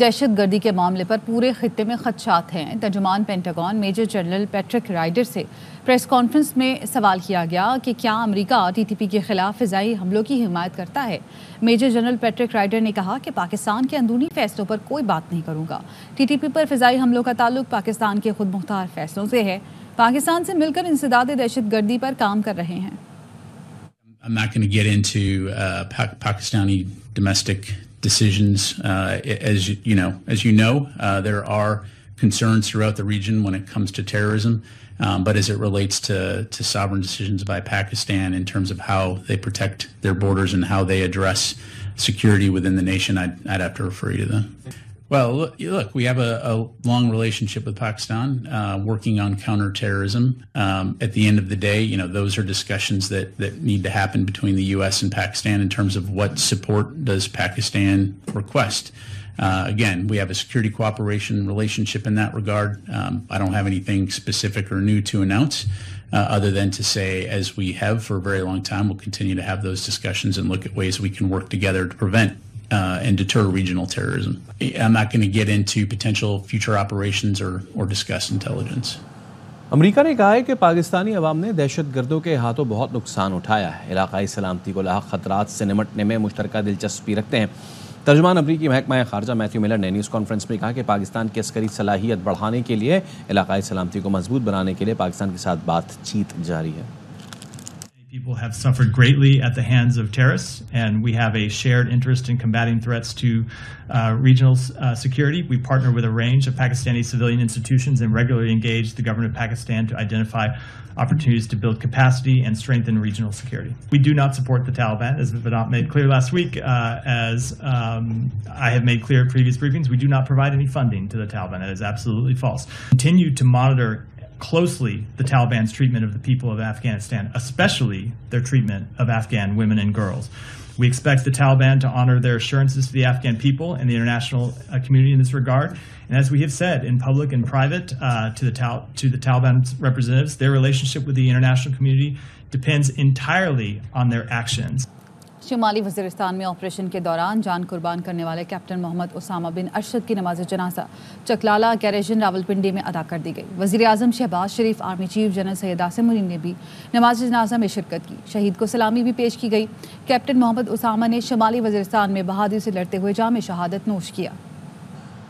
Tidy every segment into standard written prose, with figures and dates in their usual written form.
دہشت گردی کے معاملے پر پورے خطے میں خدشات ہیں. ترجمان Pentagon major general Patrick Ryder سے پریس کانفرنس میں سوال کیا گیا کہ کیا امریکہ TTP کے خلاف فضائی حملوں کی حمایت کرتا ہے. میجر جنرل پیٹرک رائڈر نے کہا کہ پاکستان کے اندرونی فیصلوں پر کوئی بات نہیں کروں گا. TTP پر فضائی حملوں کا تعلق پاکستان کے خود مختار فیصلوں سے ہے. پاکستان سے مل کر انسداد دہشت گردی پر کام کر رہے ہیں. I'm not going to get into Pakistani domestic decisions. As you know, there are concerns throughout the region when it comes to terrorism, but as it relates to sovereign decisions by Pakistan in terms of how they protect their borders and how they address security within the nation, I'd have to refer you to them. Well, look, we have a long relationship with Pakistan, working on counterterrorism. At the end of the day, those are discussions that need to happen between the U.S. and Pakistan in terms of what support does Pakistan request. Again, we have a security cooperation relationship in that regard. I don't have anything specific or new to announce, other than to say, as we have for a very long time, we'll continue to have those discussions and look at ways we can work together to prevent and deter regional terrorism. I'm not going to get into potential future operations or discuss intelligence. امریکہ نے کہا ہے کہ پاکستانی عوام نے دہشت گردوں کے ہاتھوں بہت نقصان اٹھایا ہے. علاقائی سلامتی کو لاحق خطرات سے نمٹنے میں مشترکہ دلچسپی رکھتے ہیں. ترجمان امریکی محکمہ خارجہ میتھیو ملر نے نیوز کانفرنس میں کہا کہ پاکستان کی عسکری صلاحیت بڑھانے کے لیے علاقائی سلامتی کو مضبوط بنانے کے لیے پاکستان کے ساتھ بات چیت جاری ہے. People have suffered greatly at the hands of terrorists, and we have a shared interest in combating threats to regional security. We partner with a range of Pakistani civilian institutions and regularly engage the government of Pakistan to identify opportunities to build capacity and strengthen regional security. We do not support the Taliban, as Vedant made clear last week. As I have made clear in previous briefings, we do not provide any funding to the Taliban. That is absolutely false. Continue to monitor closely the Taliban's treatment of the people of Afghanistan, especially their treatment of Afghan women and girls. We expect the Taliban to honor their assurances to the Afghan people and the international community in this regard. And as we have said in public and private to the Taliban's representatives, their relationship with the international community depends entirely on their actions. شمالی وزیرستان میں operation کے دوران جان قربان کرنے والے captain محمد اسامہ بن ارشد کی نماز جنازہ چکلالہ گیریجن راولپنڈی میں ادا کر دی گئی. وزیر اعظم شہباز شریف، army chief general Syed Asim Munir نے بھی نماز جنازہ میں شرکت کی. شہید کو سلامی بھی پیش کی گئی. کیپٹن محمد اسامہ نے شمالی وزیرستان میں بہادری سے لڑتے ہوئے جام شہادت نوش کیا.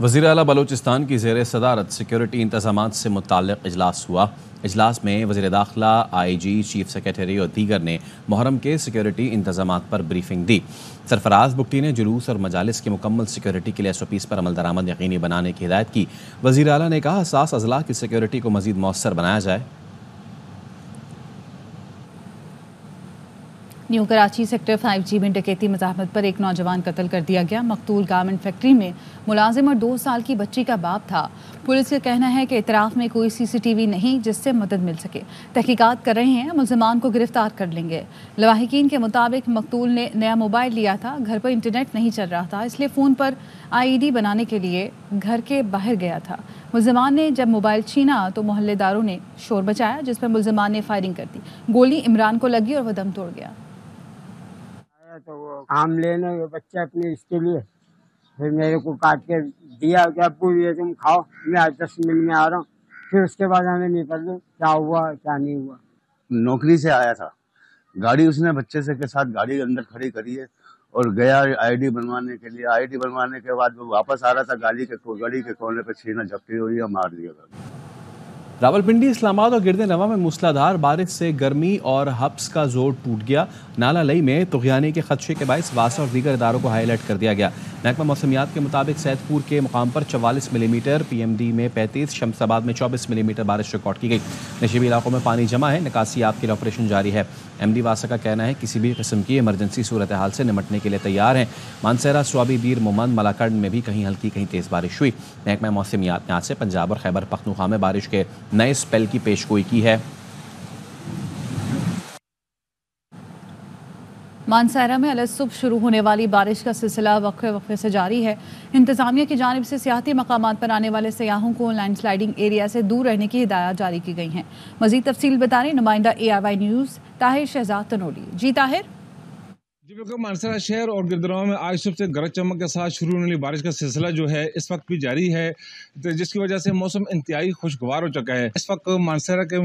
وزیر اعلیٰ بلوچستان کی زیر صدارت سیکیورٹی انتظامات سے متعلق اجلاس ہوا. اجلاس میں وزیر داخلہ، IG، چیف سیکریٹری اور دیگر نے محرم کے سیکیورٹی انتظامات پر بریفنگ دی. سرفراز بگٹی نے جلوس اور مجالس کی مکمل سیکیورٹی کے لیے SOPs پر عمل درآمد یقینی بنانے کی ہدایت کی. وزیر اعلیٰ نے کہا حساس اضلاع کی سیکیورٹی کو مزید مؤثر بنایا جائے. نیو کراچی سیکٹر 5G میں ڈکیتی مزاحمت پر ایک نوجوان قتل کر دیا گیا. مقتول گارمنٹ فیکٹری میں ملازم اور 2 سال کی بچی کا باپ تھا. پولیس کا کہنا ہے کہ اطراف میں کوئی CCTV نہیں جس سے مدد مل سکے. تحقیقات کر رہے ہیں، ملزمان کو گرفتار کر لیں گے. لواحقین کے مطابق مقتول نے نیا موبائل لیا تھا. گھر پر انٹرنیٹ نہیں چل رہا تھا، اس لیے فون پر IED بنانے کے لیے گھر کے باہر گیا تھا. ملزمان نے جب موبائل چھینا تو محلے داروں نے شور مچایا، جس پر ملزمان نے فائرنگ کر دی. گولی عمران کو لگی اور وہ دم توڑ گیا. تو وہ آم لینے بچے اپنے اس کے لیے پھر میرے کو کاٹ کے دیا کہ ابو یہ تم کھاؤ، میں آج 10 منٹ میں آ رہا ہوں. پھر اس کے بعد ہمیں نہیں پتا کیا ہوا کیا نہیں ہوا. نوکری سے آیا تھا، گاڑی اس نے بچے سے کے ساتھ گاڑی اندر کھڑی کری ہے اور گیا ID بنوانے کے لیے. ID بنوانے کے بعد وہ واپس آ رہا تھا، گاڑی کے کونے پہ چھینا جھپٹی ہوئی ہے، مار دیا تھا. راولپنڈی، اسلام آباد اور گرد نواں میں موسلادھار بارش سے گرمی اور حبس کا زور ٹوٹ گیا. نالہ لئی میں طغیانے کے خدشے کے باعث واسا اور دیگر اداروں کو ہائی الرٹ کر دیا گیا. محکمہ موسمیات کے مطابق سید پور کے مقام پر 44 ملی میٹر، PMD میں 35، شمس آباد میں 24 ملی میٹر بارش ریکارڈ کی گئی. نشیبی علاقوں میں پانی جمع ہے، نکاسی آپ کے لیے آپریشن جاری ہے. MD واسا کا کہنا ہے کسی بھی قسم کی ایمرجنسی صورتحال سے نمٹنے کے لیے تیار ہیں. مانسہرہ، سوابی، بیر، مومند، ملاکنڈ میں بھی کہیں ہلکی کہیں تیز بارش ہوئی. محکمہ موسمیات نے آج سے پنجاب اور خیبر پختونخوا میں بارش کے نئے اسپیل کی پیشگوئی کی ہے. مانسہرہ میں الصبح شروع ہونے والی بارش کا سلسلہ وقفے سے جاری ہے. انتظامیہ کی جانب سے سیاحتی مقامات پر آنے والے سیاحوں کو لینڈ سلائیڈنگ ایریا سے دور رہنے کی ہدایات جاری کی گئی ہیں. مزید تفصیل بتا رہے نمائندہ ARY نیوز طاہر شہزاد تنولی. جی طاہر. جی بالکل، مانسہرہ شہر اور گردراؤں میں آج صبح سے گرج چمک کے ساتھ شروع ہونے والی بارش کا سلسلہ جو ہے اس وقت بھی جاری ہے، جس کی وجہ سے موسم انتہائی خوشگوار ہو چکا ہے۔ اس وقت مانسہرہ کے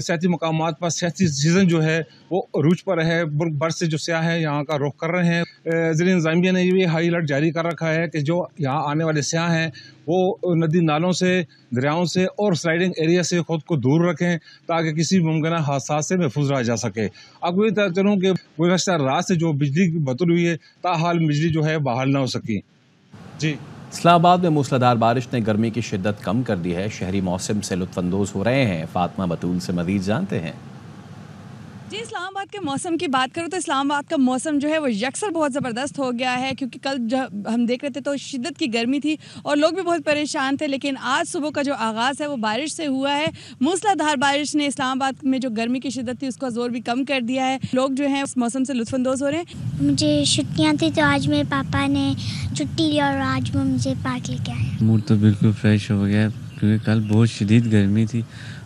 سیاحتی مقامات پر سیاحتی سیزن جو ہے وہ عروج پر ہے۔ ملک بھر سے جو سیاح ہیں یہاں کا رخ کر رہے ہیں۔ ضلع انتظامیہ نے یہ ہائی الرٹ جاری کر رکھا ہے کہ جو یہاں آنے والے سیاح ہیں وہ ندی نالوں سے، دریاؤں سے اور سلائیڈنگ ایریا سے خود کو دور رکھیں تاکہ کسی ممکنہ حادثات سے محفوظ رہا جا سکے۔ آپ کو یہ بتا چلوں کہ گزشتہ رات سے جو بجلی کی بطل ہوئی ہے تاحال بجلی جو ہے بحال نہ ہو سکی۔ جی، اسلام آباد میں موسلادھار بارش نے گرمی کی شدت کم کر دی ہے، شہری موسم سے لطف اندوز ہو رہے ہیں۔ فاطمہ بطول سے مزید جانتے ہیں۔ جی، اسلام آباد کے موسم کی بات کروں تو اسلام آباد کا موسم جو ہے وہ یکسر بہت زبردست ہو گیا ہے، کیونکہ کل جب ہم دیکھ رہے تھے تو شدت کی گرمی تھی اور لوگ بھی بہت پریشان تھے، لیکن آج صبح کا جو آغاز ہے وہ بارش سے ہوا ہے۔ موسلادھار بارش نے اسلام آباد میں جو گرمی کی شدت تھی اس کا زور بھی کم کر دیا ہے۔ لوگ جو ہیں اس موسم سے لطف اندوز ہو رہے ہیں۔ مجھے چھٹیاں تھیں تو آج میرے پاپا نے چھٹی لی اور آج وہ مجھے پارک لے کے آئے۔ موڈ تو بالکل فریش ہو گیا کیونکہ کل بہت شدید گرمی تھی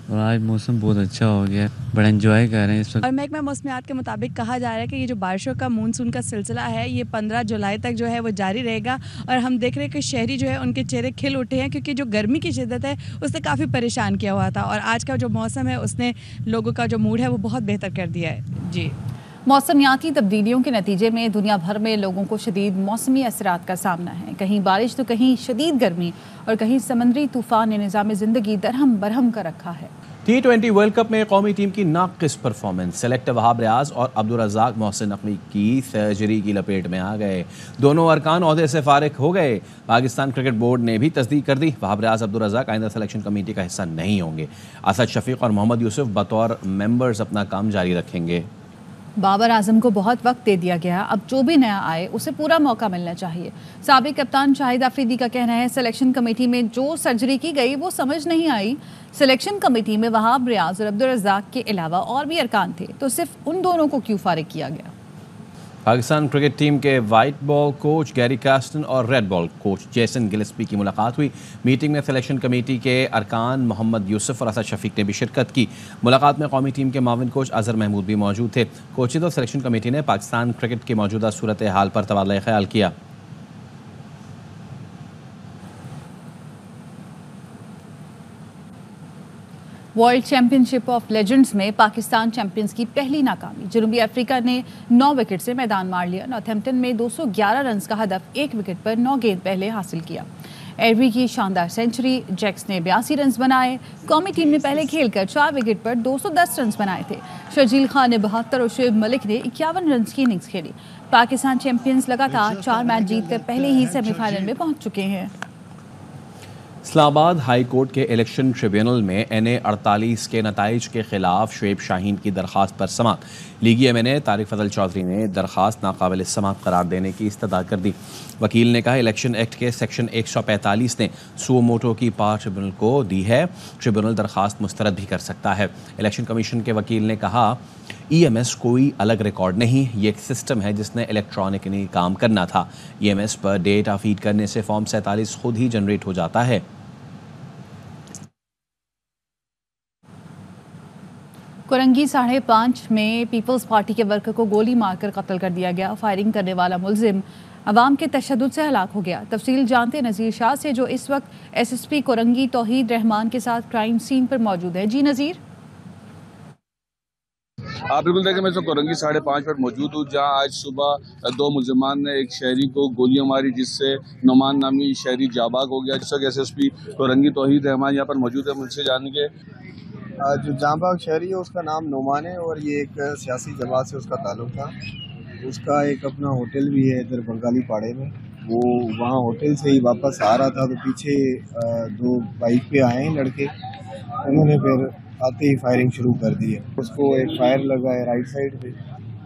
اور آج موسم بہت اچھا ہو گیا، بڑا انجوائے کر رہے ہیں اس وقت۔ اور محکمہ موسمیات کے مطابق کہا جا رہا ہے کہ یہ جو بارشوں کا مونسون کا سلسلہ ہے یہ 15 جولائی تک جو ہے وہ جاری رہے گا، اور ہم دیکھ رہے ہیں کہ شہری جو ہے ان کے چہرے کھل اٹھے ہیں، کیونکہ جو گرمی کی شدت ہے اس نے کافی پریشان کیا ہوا تھا، اور آج کا جو موسم ہے اس نے لوگوں کا جو موڈ ہے وہ بہت بہتر کر دیا ہے۔ جی، موسمیاتی تبدیلیوں کے نتیجے میں دنیا بھر میں لوگوں کو شدید موسمی اثرات کا سامنا ہے۔ کہیں بارش تو کہیں شدید گرمی اور کہیں سمندری طوفان نے نظام زندگی درہم برہم کر رکھا ہے۔ T20 ورلڈ کپ میں قومی ٹیم کی ناقص پرفارمنس، سلیکٹر وہاب ریاض اور عبدالرزاق محسن نقوی کی سرجری کی لپیٹ میں آ گئے، دونوں ارکان عہدے سے فارغ ہو گئے۔ پاکستان کرکٹ بورڈ نے بھی تصدیق کر دی، وہاب ریاض عبدالرزاق آئندہ سلیکشن کمیٹی کا حصہ نہیں ہوں گے۔ اسد شفیق اور محمد یوسف بطور ممبرز اپنا کام جاری رکھیں گے۔ بابر اعظم کو بہت وقت دے دیا گیا، اب جو بھی نیا آئے اسے پورا موقع ملنا چاہیے۔ سابق کپتان شاہد آفریدی کا کہنا ہے سلیکشن کمیٹی میں جو سرجری کی گئی وہ سمجھ نہیں آئی۔ سلیکشن کمیٹی میں وہاب ریاض اور عبدالرزاق کے علاوہ اور بھی ارکان تھے تو صرف ان دونوں کو کیوں فارغ کیا گیا؟ پاکستان کرکٹ ٹیم کے وائٹ بال کوچ گیری کاسٹن اور ریڈ بال کوچ جیسن گلسپی کی ملاقات ہوئی۔ میٹنگ میں سلیکشن کمیٹی کے ارکان محمد یوسف اور اسد شفیق نے بھی شرکت کی۔ ملاقات میں قومی ٹیم کے معاون کوچ اظہر محمود بھی موجود تھے۔ کوچز اور سلیکشن کمیٹی نے پاکستان کرکٹ کی موجودہ صورتحال پر تبادلہ خیال کیا۔ World champion ship of legends میں پاکستان چیمپئنز کی پہلی ناکامی، جنوبی افریقہ نے 9 وکٹ سے میدان مار لیا۔ نارتھمپٹن میں 211 رنز کا ہدف 1 وکٹ پر 9 گیند پہلے حاصل کیا۔ ایروی کی شاندار سینچری، جیکس نے 82 رنز بنائے۔ قومی ٹیم نے پہلے کھیل کر 4 وکٹ پر 210 رنز بنائے تھے۔ شرجیل خان نے 72 اور شعیب ملک نے 51 رنز کی اننگز کھیلی۔ پاکستان چیمپئنز لگاتار 4 میچ جیت کر پہلے ہی سیمی فائنل میں پہنچ چکے ہیں۔ اسلام آباد ہائی کورٹ کے الیکشن ٹریبیونل میں NA 48 کے نتائج کے خلاف شعیب شاہین کی درخواست پر سماعت۔ لیگی MNA طارق فضل چودھری نے درخواست ناقابل سماعت قرار دینے کی استدعا کر دی۔ وکیل نے کہا الیکشن ایکٹ کے سیکشن 145 نے سو موٹو کی پاور ٹریبیونل کو دی ہے، ٹریبیونل درخواست مسترد بھی کر سکتا ہے۔ الیکشن کمیشن کے وکیل نے کہا EMS کوئی الگ ریکارڈ نہیں، یہ ایک سسٹم ہے جس نے الیکٹرانکلی کام کرنا تھا۔ EMS پر ڈیٹا فیڈ کرنے سے فارم 47 خود ہی جنریٹ ہو جاتا ہے۔ کرنگی 5.5 میں پیپلز پارٹی کے ورکر کو گولی مار کر قتل کر دیا گیا۔ فائرنگ کرنے والا ملزم عوام کے تشدد سے ہلاک ہو گیا۔ تفصیل جانتے نذیر شاہ سے جو اس وقت SSP کرنگی توحید رحمان کے ساتھ کرائم سین پر موجود ہے۔ جی نذیر، آپ بالکل دیکھیں، میں تو کرنگی 5.5 پر موجود ہوں، جہاں آج صبح 2 ملزمان نے ایک شہری کو گولیاں ماری، جس سے نعمان نامی شہری جاباگ ہو گیا۔ جس وقت SSP کرنگی توحید رحمان یہاں پر موجود ہے، مجھ سے جانیں گے جو جاں باغ شہری ہے اس کا نام نعمان ہے اور یہ ایک سیاسی جماعت سے اس کا تعلق تھا۔ اس کا ایک اپنا ہوٹل بھی ہے ادھر بنگالی پاڑے میں، وہ وہاں ہوٹل سے ہی واپس آ رہا تھا تو پیچھے 2 بائک پہ آئے ہیں لڑکے، انہوں نے پھر آتے ہی فائرنگ شروع کر دی ہے۔ اس کو ایک فائر لگا ہے رائٹ سائڈ پہ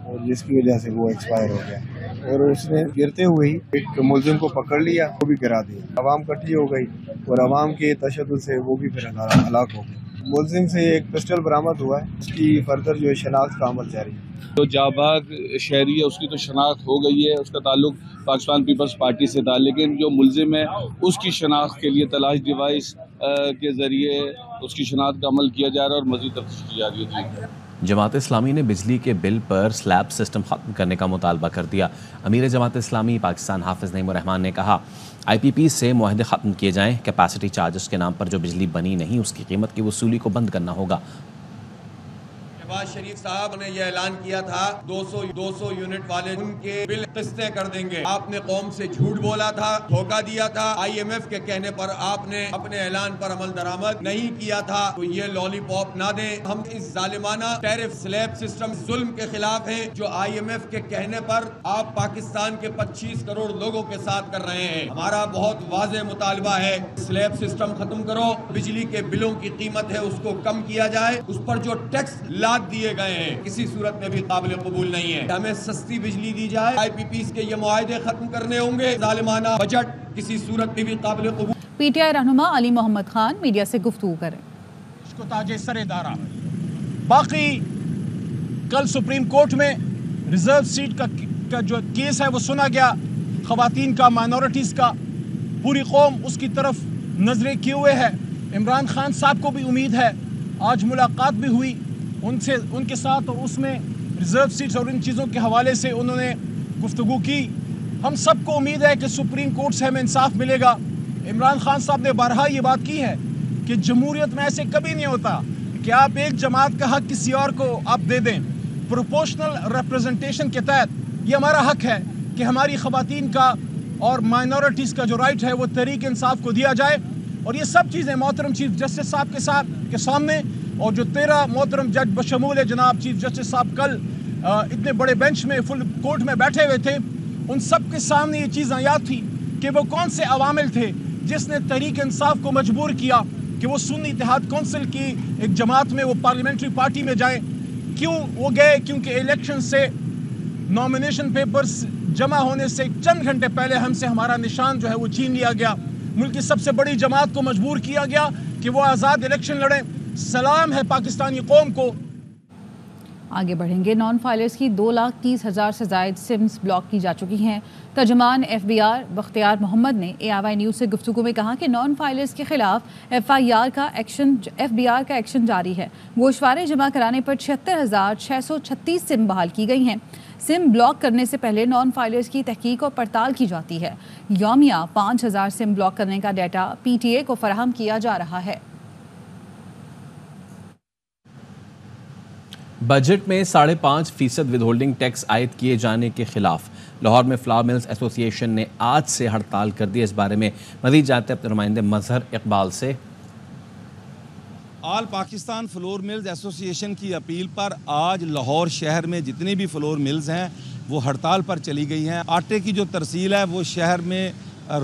اور جس کی وجہ سے وہ ایکسپائر ہو گیا، اور اس نے گرتے ہوئے ہی ایک ملزم کو پکڑ لیا، وہ بھی گرا دیا۔ عوام کٹھی ہو گئی اور عوام کے تشدد سے وہ بھی پھر ہلاک ہو گئے۔ ملزم سے ایک پسٹل برآمد ہوا ہے، اس کی فردر جو ہے شناخت کا عمل جاری ہے۔ جو جاباگ شہری ہے اس کی تو شناخت ہو گئی ہے، اس کا تعلق پاکستان پیپلز پارٹی سے تھا، لیکن جو ملزم ہے اس کی شناخت کے لیے تلاش ڈیوائس کے ذریعے اس کی شناخت کا عمل کیا جا رہا ہے اور مزید تفتیش کی جا رہی ہے۔ جماعت اسلامی نے بجلی کے بل پر سلیب سسٹم ختم کرنے کا مطالبہ کر دیا۔ امیر جماعت اسلامی پاکستان حافظ نعیم الرحمان نے کہا IPP سے معاہدے ختم کیے جائیں، کیپیسٹی چارجز کے نام پر جو بجلی بنی نہیں اس کی قیمت کی وصولی کو بند کرنا ہوگا۔ نواز شریف صاحب نے یہ اعلان کیا تھا 200 یونٹ والے ان کے بل قسطیں کر دیں گے۔ آپ نے قوم سے جھوٹ بولا تھا، دھوکہ دیا تھا، IMF کے کہنے پر آپ نے اپنے اعلان پر عمل درآمد نہیں کیا تھا، تو یہ لالی پاپ نہ دیں۔ ہم اس ظالمانہ ٹیرف سلیب سسٹم ظلم کے خلاف ہیں جو IMF کے کہنے پر آپ پاکستان کے 25 کروڑ لوگوں کے ساتھ کر رہے ہیں۔ ہمارا بہت واضح مطالبہ ہے، سلیب سسٹم ختم کرو، بجلی کے بلوں کی قیمت ہے اس کو کم کیا جائے، اس پر جو ٹیکس دیے گئے ہیں کسی صورت میں بھی قابل قبول نہیں ہے۔ ہمیں سستی بجلی دی جائے، IPPs کے یہ معاہدے ختم کرنے ہوں گے، ظالمانہ بجٹ کسی صورت میں بھی قابل قبول۔ PTI رہنما علی محمد خان میڈیا سے گفتگو کریں۔ اس کو تاج سر ادارہ باقی کل سپریم کورٹ میں ریزرو سیٹ کا جو کیس ہے وہ سنا گیا، خواتین کا، مائنورٹیز کا، پوری قوم اس کی طرف نظریں کیے ہوئے ہے۔ عمران خان صاحب کو بھی امید ہے، آج ملاقات بھی ہوئی ان کے ساتھ، اور اس میں ریزرو سیٹس اور ان چیزوں کے حوالے سے انہوں نے گفتگو کی۔ ہم سب کو امید ہے کہ سپریم کورٹ سے ہمیں انصاف ملے گا۔ عمران خان صاحب نے بارہا یہ بات کی ہے کہ جمہوریت میں ایسے کبھی نہیں ہوتا کہ آپ ایک جماعت کا حق کسی اور کو آپ دے دیں۔ پروپورشنل ریپرزنٹیشن کے تحت یہ ہمارا حق ہے کہ ہماری خواتین کا اور مائنورٹیز کا جو رائٹ ہے وہ تحریک انصاف کو دیا جائے، اور یہ سب چیزیں محترم چیف جسٹس صاحب کے سامنے، اور جو 13 محترم جج بشمول جناب چیف جسٹس صاحب کل اتنے بڑے بینچ میں فل کورٹ میں بیٹھے ہوئے تھے، ان سب کے سامنے یہ چیز یاد تھی کہ وہ کون سے عوامل تھے جس نے تحریک انصاف کو مجبور کیا کہ وہ سنی اتحاد کونسل کی ایک جماعت میں وہ پارلیمنٹری پارٹی میں جائیں۔ کیوں وہ گئے؟ کیونکہ الیکشن سے نامینیشن پیپرز جمع ہونے سے چند گھنٹے پہلے ہم سے ہمارا نشان جو ہے وہ چھین لیا گیا، ملک کی سب سے بڑی جماعت کو مجبور کیا گیا کہ وہ آزاد الیکشن لڑیں۔ سلام ہے پاکستانی قوم کو۔ آگے بڑھیں گے۔ نان فائلرز کی 2,30,000 سے زائد سمز بلاک کی جا چکی ہیں۔ ترجمان FBR بختیار محمد نے AIY نیوز سے گفتگو میں کہا کہ نان فائلرز کے خلاف FBR کا ایکشن جاری ہے۔ گوشوارے جمع کرانے پر 76,636 سم بحال کی گئی ہیں۔ سم بلاک کرنے سے پہلے نان فائلرز کی تحقیق اور پڑتال کی جاتی ہے۔ یومیہ 5,000 سم بلاک کرنے کا ڈیٹا PTA کو فراہم کیا جا رہا ہے۔ بجٹ میں 5.5% ود ہولڈنگ ٹیکس عائد کیے جانے کے خلاف لاہور میں فلاور ملز ایسوسی ایشن نے آج سے ہڑتال کر دی۔ اس بارے میں مزید جانتے ہیں اپنے نمائندے مظہر اقبال سے۔ آل پاکستان فلور ملز ایسوسی ایشن کی اپیل پر آج لاہور شہر میں جتنی بھی فلور ملز ہیں وہ ہڑتال پر چلی گئی ہیں۔ آٹے کی جو ترسیل ہے وہ شہر میں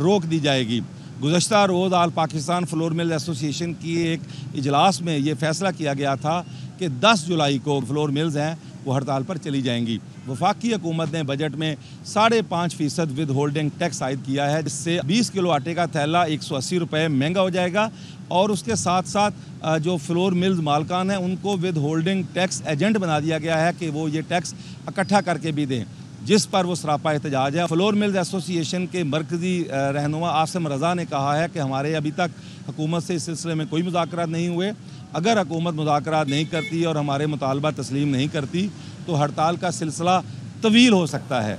روک دی جائے گی۔ گزشتہ روز آل پاکستان فلور ملز ایسوسی ایشن کی ایک اجلاس میں یہ فیصلہ کیا گیا تھا کہ 10 جولائی کو فلور ملز ہیں وہ ہڑتال پر چلی جائیں گی۔ وفاقی حکومت نے بجٹ میں 5.5% ود ہولڈنگ ٹیکس عائد کیا ہے، جس سے 20 کلو آٹے کا تھیلا 180 روپے مہنگا ہو جائے گا، اور اس کے ساتھ ساتھ جو فلور ملز مالکان ہیں ان کو ود ہولڈنگ ٹیکس ایجنٹ بنا دیا گیا ہے کہ وہ یہ ٹیکس اکٹھا کر کے بھی دیں، جس پر وہ سراپا احتجاج ہے۔ فلور ملز ایسوسی ایشن کے مرکزی رہنما عاصم رضا نے کہا ہے کہ ہمارے ابھی تک حکومت سے اس سلسلے میں کوئی مذاکرات نہیں ہوئے۔ اگر حکومت مذاکرات نہیں کرتی اور ہمارے مطالبہ تسلیم نہیں کرتی تو ہڑتال کا سلسلہ طویل ہو سکتا ہے۔